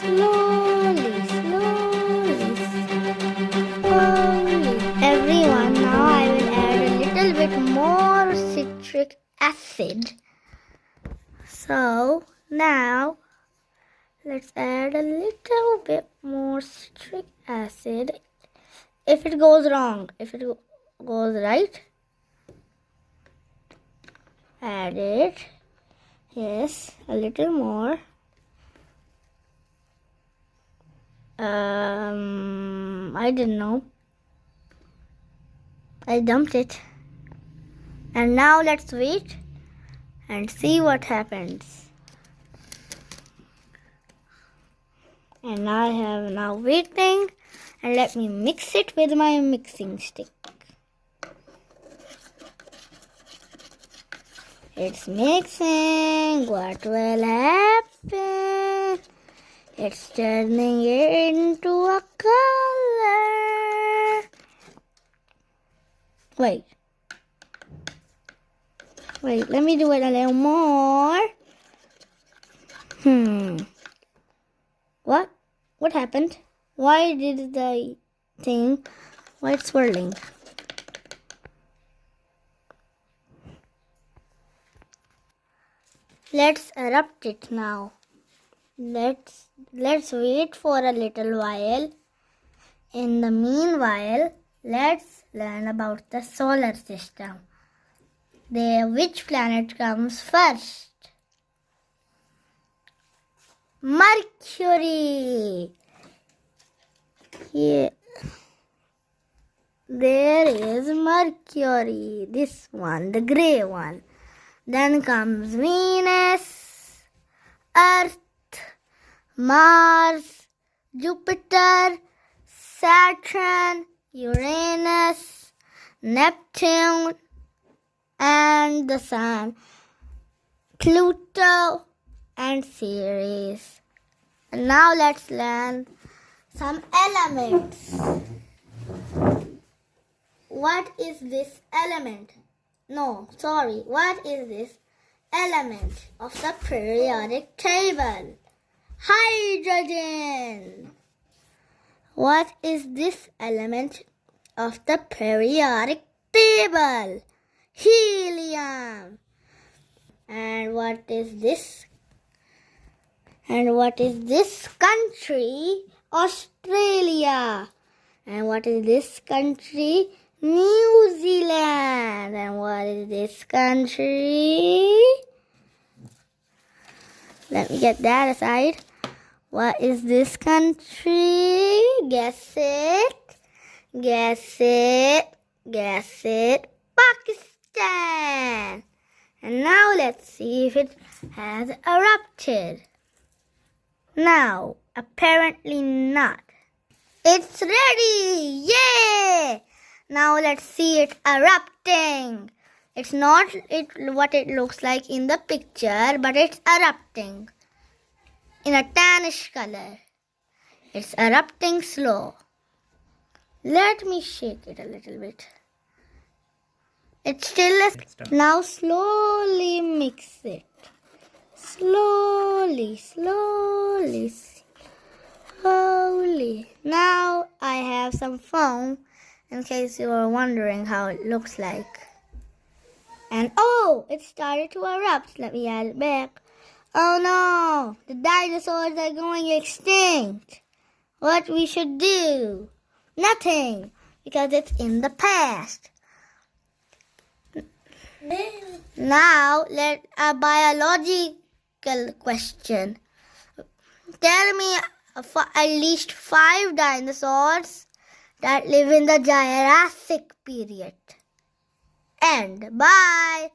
slowly, slowly, slowly. Everyone, now I will add a little bit more citric acid. So now let's add a little bit more citric acid. If it goes wrong, if it goes right, add it. Yes, a little more. I didn't know. I dumped it. And now let's wait and see what happens. And I have now waiting, and let me mix it with my mixing stick. It's mixing. What will happen? It's turning it into a color. Wait, let me do it a little more. What happened? Why did the thing, why it's swirling? Let's erupt it now. Let's wait for a little while. In the meanwhile, let's learn about the solar system. Which planet comes first? Mercury. Here. There is Mercury. This one, the grey one. Then comes Venus, Earth, Mars, Jupiter, Saturn, Uranus, Neptune, and the Sun, Pluto, and Ceres. And now let's learn some elements. What is this element? What is this element of the periodic table? Hydrogen. What is this element of the periodic table? Helium. And what is this? And what is this country? Australia. And what is this country? New Zealand. And what is this country? Let me get that aside. What is this country? Guess it. Guess it. Guess it. Pakistan. And now let's see if it has erupted. Now, apparently not. It's ready! Yay! Now let's see it erupting. It's not what it looks like in the picture, but it's erupting in a tannish color. It's erupting slow. Let me shake it a little bit. It's still now slowly mix it. Slowly, slowly, slowly. Now I have some foam in case you are wondering how it looks like. And oh, it started to erupt. Let me add it back. Oh no, the dinosaurs are going extinct. What we should do? Nothing, because it's in the past. Now, let a biological question. Tell me at least 5 dinosaurs that live in the Jurassic period. And bye.